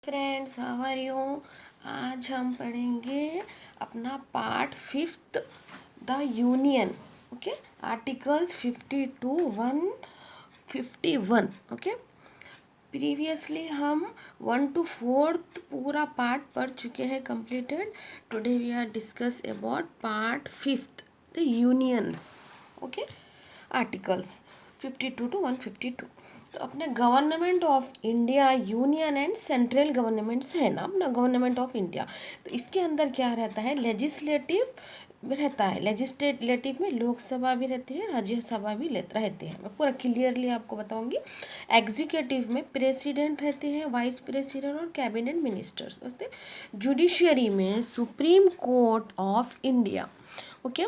Friends, how are you. आज हम पढ़ेंगे अपना part 5 the union. Okay, articles 52 151। Okay, previously हम 1 to 4 पूरा पार्ट पढ़ चुके हैं, completed. Today we are discuss about part 5 the unions. Okay, articles 52 to 152। तो अपने government of India, union and central governments है ना अपना गवर्नमेंट ऑफ इंडिया। तो इसके अंदर क्या रहता है, लेजिस्लेटिव रहता है। लेजिस्लेटिव में लोकसभा भी रहती है, राज्यसभा भी रहते हैं। मैं पूरा क्लियरली आपको बताऊंगी। एग्जीक्यूटिव में प्रेसिडेंट रहते हैं, वाइस प्रेसिडेंट और कैबिनेट मिनिस्टर्स होते हैं। जुडिशरी में Supreme Court of India. Okay,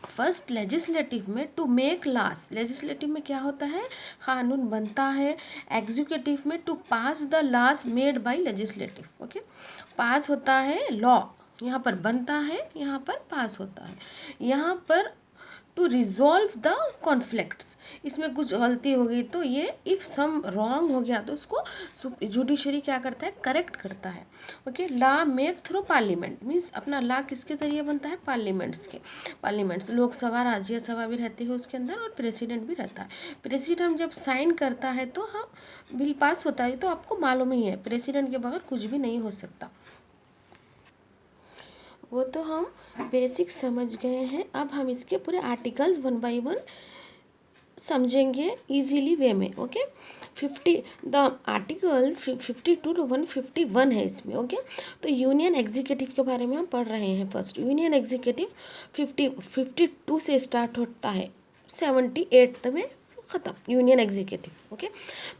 first legislative में टू मेक लॉस। लेजिस्लेटिव में क्या होता है, कानून बनता है। एग्जीक्यूटिव में to pass the laws made by legislative. Okay, pass होता है लॉ, यहाँ पर बनता है, यहाँ पर पास होता है। यहाँ पर टू रिजॉल्व द कॉन्फ्लिक्ट्स, इसमें कुछ गलती हो गई तो ये इफ़ सम रॉन्ग हो गया तो उसको जुडिशरी क्या करता है, करेक्ट करता है। Okay, law make through parliament, means अपना लॉ किसके ज़रिए बनता है, पार्लियामेंट्स लोकसभा राज्यसभा भी रहती है उसके अंदर, और प्रेसिडेंट भी रहता है। प्रेसिडेंट जब साइन करता है तो हाँ बिल पास होता है। तो आपको मालूम ही है प्रेसिडेंट के बगैर कुछ भी नहीं हो सकता, वो तो हम बेसिक समझ गए हैं। अब हम इसके पूरे आर्टिकल्स 1 by 1 समझेंगे इजीली वे में। ओके, 50 द आर्टिकल्स 52 to 151 है इसमें। ओके, तो यूनियन एग्जीक्यूटिव के बारे में हम पढ़ रहे हैं। फर्स्ट यूनियन एग्जीक्यूटिव 52 से स्टार्ट होता है, 78 में ख़त्म यूनियन एग्जीक्यूटिव। ओके,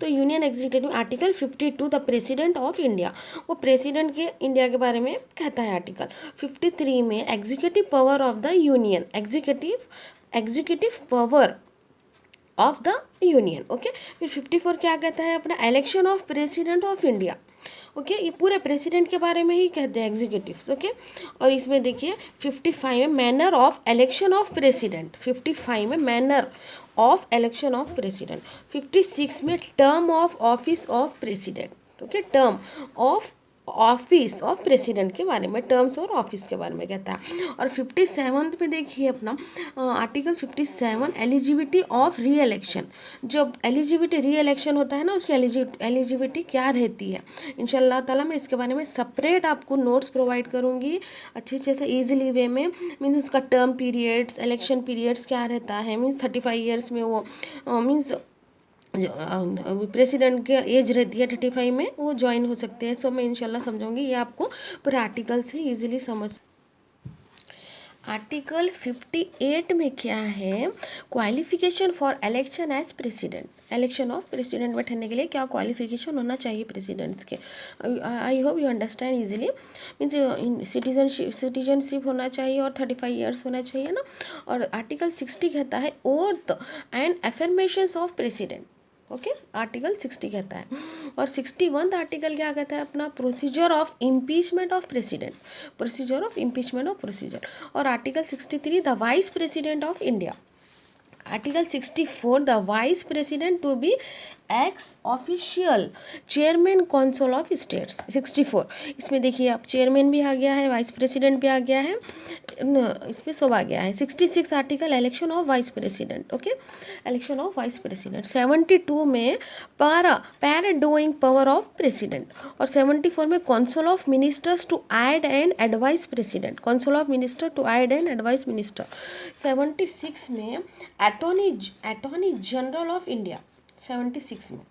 तो union executive article 52 the president of India, वो प्रेसिडेंट के इंडिया के बारे में कहता है। आर्टिकल 53 में executive power of the union, executive power of the union. Okay, फिर 54 क्या कहता है अपना, election of president of India. Okay, ये पूरे प्रेसिडेंट के बारे में ही कहते हैं एग्जीक्यूटिव्स। ओके, और इसमें देखिए 55 में manner of election of president, 55 में manner of election of president, 56 में term of office of president. Okay, term of office of president के बारे में, टर्म्स और ऑफिस के बारे में कहता है। और 57 पे देखिए अपना आर्टिकल 57 एलिजिबिलिटी ऑफ री इलेक्शन। जब एलिजिबिलिटी री इलेक्शन होता है ना, उसकी एलिजिबिलिटी क्या रहती है, इंशाल्लाह ताला मैं इसके बारे में सेपरेट आपको नोट्स प्रोवाइड करूँगी अच्छे से ईजिली वे में। मीन्स उसका टर्म पीरियड्स, इलेक्शन पीरियड्स क्या रहता है, मीन्स 35 ईयर्स में वो मीन्स प्रेसिडेंट की एज रहती है 35 में, वो ज्वाइन हो सकते हैं। सो मैं इंशाल्लाह समझाऊंगी, ये आपको पूरे आर्टिकल से इजीली समझ। आर्टिकल 58 में क्या है, qualification for election as president. Election of president बैठने के लिए क्या क्वालिफिकेशन होना चाहिए प्रेसिडेंट्स के। I hope you understand easily. Means citizenship होना चाहिए और 35 ईयर्स होना चाहिए ना। और आर्टिकल 60 कहता है oath and affirmations of president. Okay, article 60 कहता है। और 61 आर्टिकल क्या कहता है अपना, procedure of impeachment of president, procedure of impeachment of procedure. और article 63 the vice president of India. Article 64 the vice president to be ex officio chairman council of states. 64 इसमें देखिए आप चेयरमैन भी आ गया है, वाइस प्रेसिडेंट भी आ गया है, इसमें सब आ गया है। 66 article election of vice president. Okay, election of vice president. 72 में pardoning power of president. और 74 में council of ministers to aid and advise president, council of minister to aid and advise minister. 76 में attorney general of India, 76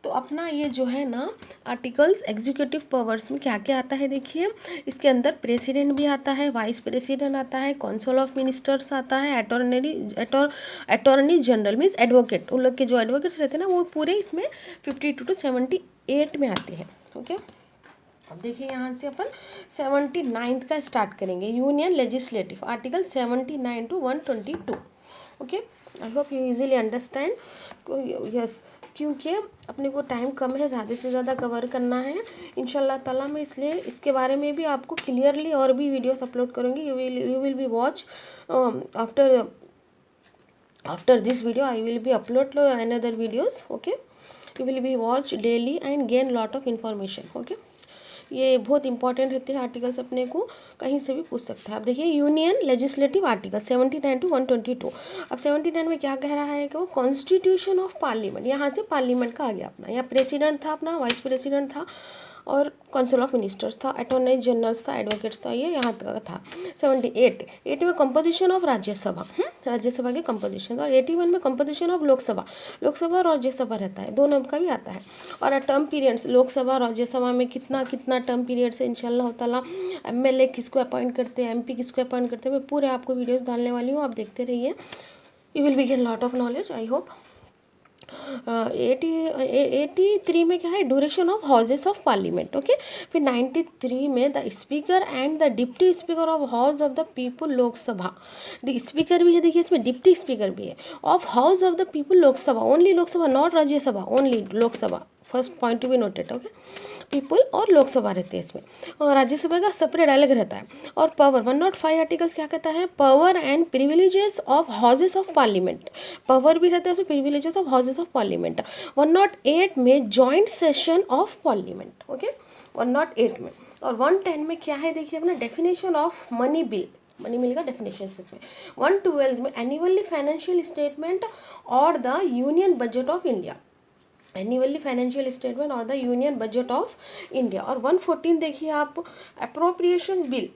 तो अपना ये जो है ना आर्टिकल्स एग्जीक्यूटिव पावर्स में क्या क्या आता है देखिए। इसके अंदर प्रेसिडेंट भी आता है, वाइस प्रेसिडेंट आता है, काउंसिल ऑफ मिनिस्टर्स आता है, अटॉर्नी जनरल मीन्स एडवोकेट, उन लोग के जो एडवोकेट्स रहते हैं ना वो पूरे इसमें 52 to 78 में आते हैं। ओके, अब देखिए यहाँ से अपन 79 का स्टार्ट करेंगे, union legislative article 79 to 122। Okay, I hope you easily understand. Yes, क्योंकि अपने को टाइम कम है, ज़्यादा से ज़्यादा कवर करना है इंशाल्लाह ताला। मैं इसलिए इसके बारे में भी आपको क्लियरली और भी वीडियोस अपलोड करूँगी। You will be watch after this video, I will be upload another videos. Okay, you will be watch daily and gain lot of information. Okay, ये बहुत इंपॉर्टेंट रहते हैं आर्टिकल्स, अपने को कहीं से भी पूछ सकता है। अब देखिए यूनियन लेजिस्लेटिव आर्टिकल 79 to 122। अब 79 में क्या कह रहा है कि वो कॉन्स्टिट्यूशन ऑफ पार्लियामेंट, यहाँ से पार्लियामेंट का आ गया अपना, यहाँ प्रेसिडेंट था अपना, वाइस प्रेसिडेंट था और काउंसिल ऑफ मिनिस्टर्स था, अटॉर्नी जनरल्स था, एडवोकेट्स था, ये यहाँ तक था। 78 में कंपोजिशन ऑफ राज्यसभा, राज्यसभा की कंपोजिशन, और 81 में कंपोजिशन ऑफ लोकसभा, लोकसभा और राज्यसभा रहता है, दोनों का भी आता है। और टर्म पीरियड्स, लोकसभा राज्यसभा में कितना कितना टर्म पीरियड से इंशाल्लाह ताला एमएलए किसको अपॉइंट करते हैं, एमपी किसको अपॉइंट करते हैं, मैं पूरे आपको वीडियोस डालने वाली हूँ, आप देखते रहिए, you will B gain lot of knowledge, I hope. 83 में क्या है, duration of houses of parliament. Okay, फिर 93 में the speaker and the deputy speaker of house of the people Lok Sabha, the speaker भी है, देखिए इसमें डिप्टी स्पीकर भी है, of house of the people Lok Sabha, only Lok Sabha, not Rajya Sabha, only Lok Sabha, first point to be noted. Okay, people और लोकसभा रहते हैं इसमें, और राज्यसभा का सेपरेट अलग रहता है। और पावर 105 आर्टिकल्स क्या कहता है, power and privileges of houses of parliament, power भी रहता है उसमें, privileges of houses of parliament. 108 में joint session of parliament. Okay, 108 में। और 110 में क्या है, देखिए अपना definition of money bill, money bill का डेफिनेशन इसमें। 112 में एनुअली फाइनेंशियल स्टेटमेंट और the union budget of India, annually financial statement और the union budget of India. और 114 देखिए आप, अप्रोप्रिएशंस बिल,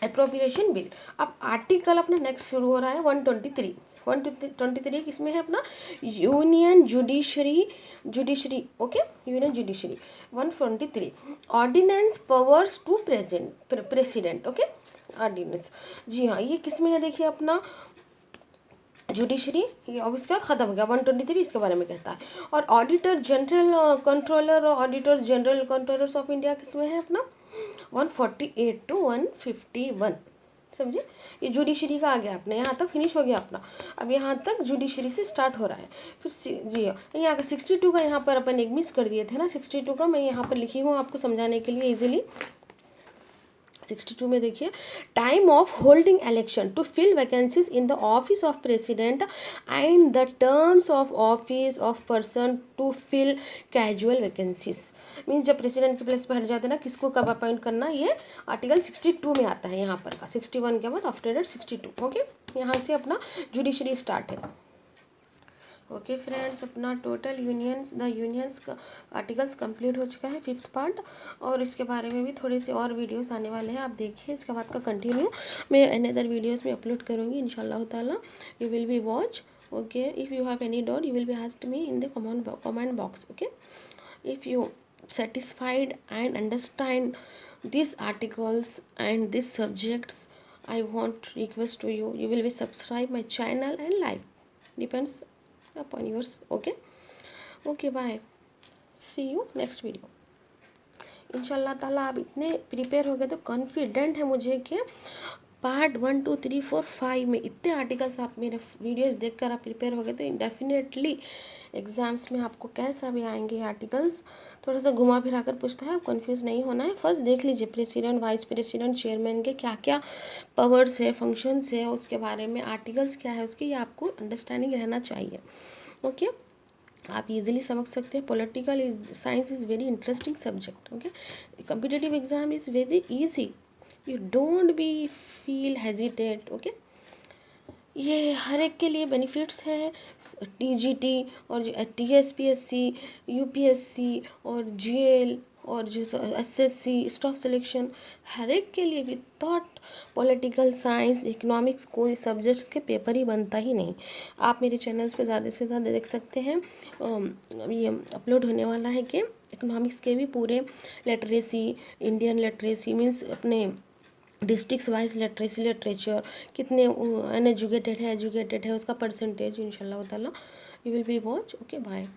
अप्रोप्रिएशन बिल। अब आर्टिकल अपना नेक्स्ट शुरू हो रहा है 123। 123 किसमें है अपना, union judiciary, judiciary. Okay, union judiciary. 123 ordinance powers to president. Okay, ordinance, जी हाँ, ये किसमें है, देखिए अपना जुडिशरी, ये अब इसके बाद ख़त्म हो गया। 123 इसके बारे में कहता है। और auditor general controller, auditor general controllers of India किसमें है अपना, 148 to 151, समझे, ये जुडिशरी का आ गया अपने, यहाँ तक फिनिश हो गया अपना। अब यहाँ तक जुडिशरी से स्टार्ट हो रहा है। फिर जी यहाँ का 62 का यहाँ पर अपन एक मिस कर दिए थे ना, 62 का मैं यहाँ पर लिखी हूँ आपको समझाने के लिए ईजिली। 62 में देखिए, time of holding election to fill vacancies in the office of president and the terms of office of person to fill casual vacancies. Means जब प्रेसिडेंट के प्लेस पर हट जाते हैं ना, किसको कब अपॉइंट करना, ये आर्टिकल 62 में आता है यहाँ पर का। 61 के बाद आफ्टर डेट 62। ओके, यहाँ से अपना जुडिशरी स्टार्ट है। ओके फ्रेंड्स, अपना टोटल यूनियंस, द यूनियंस का आर्टिकल्स कंप्लीट हो चुका है 5th पार्ट, और इसके बारे में भी थोड़े से और वीडियोस आने वाले हैं, आप देखिए। इसके बाद का कंटिन्यू मैं अनदर वीडियोस में अपलोड करूँगी इंशाल्लाह ताला, you will be watch. Okay, if you have any doubt you will be asked me in the comment box. Okay, if you satisfied and understand these articles and these subjects, I want request to you, you will be subscribe my channel and like, depends upon yours. Okay, okay, bye, see you next video। इंशाल्लाह ताला आप इतने prepare हो गए तो confident है मुझे कि पार्ट 1 2 3 4 5 में इतने आर्टिकल्स आप मेरे वीडियोस देखकर आप प्रिपेयर हो गए तो डेफिनेटली एग्ज़ाम्स में आपको कैसा भी आएंगे आर्टिकल्स, थोड़ा सा घुमा फिरा कर पूछता है, आप कंफ्यूज नहीं होना है। फर्स्ट देख लीजिए प्रेसिडेंट, वाइस प्रेसिडेंट, चेयरमैन के क्या क्या पावर्स है, फंक्शंस है, उसके बारे में आर्टिकल्स क्या है उसके, ये आपको अंडरस्टैंडिंग रहना चाहिए। ओके, आप इजीली समझ सकते हैं। Political science is very interesting subject. Okay, competitive exam is very easy, you don't be feel hesitate. Okay, ये हर एक के लिए बेनिफिट्स है। टीजीटी और जो टीएसपीएससी, यूपीएससी और जीएल और जो एसएससी, स्टाफ सिलेक्शन, हर एक के लिए विदाउट पॉलिटिकल साइंस, इकोनॉमिक्स, कोई सब्जेक्ट्स के पेपर ही बनता ही नहीं। आप मेरे चैनल्स पे ज़्यादा से ज़्यादा देख सकते हैं, ये अपलोड होने वाला है कि इकोनॉमिक्स के भी पूरे लिटरेसी, इंडियन लिटरेसी मीन्स अपने डिस्ट्रिक्ट वाइज लिटरेसी, लिटरेचर कितने अनएजुकेटेड है, एजुकेटेड है, उसका परसेंटेज इंशाल्लाह ताला, you will be watch. Okay, bye.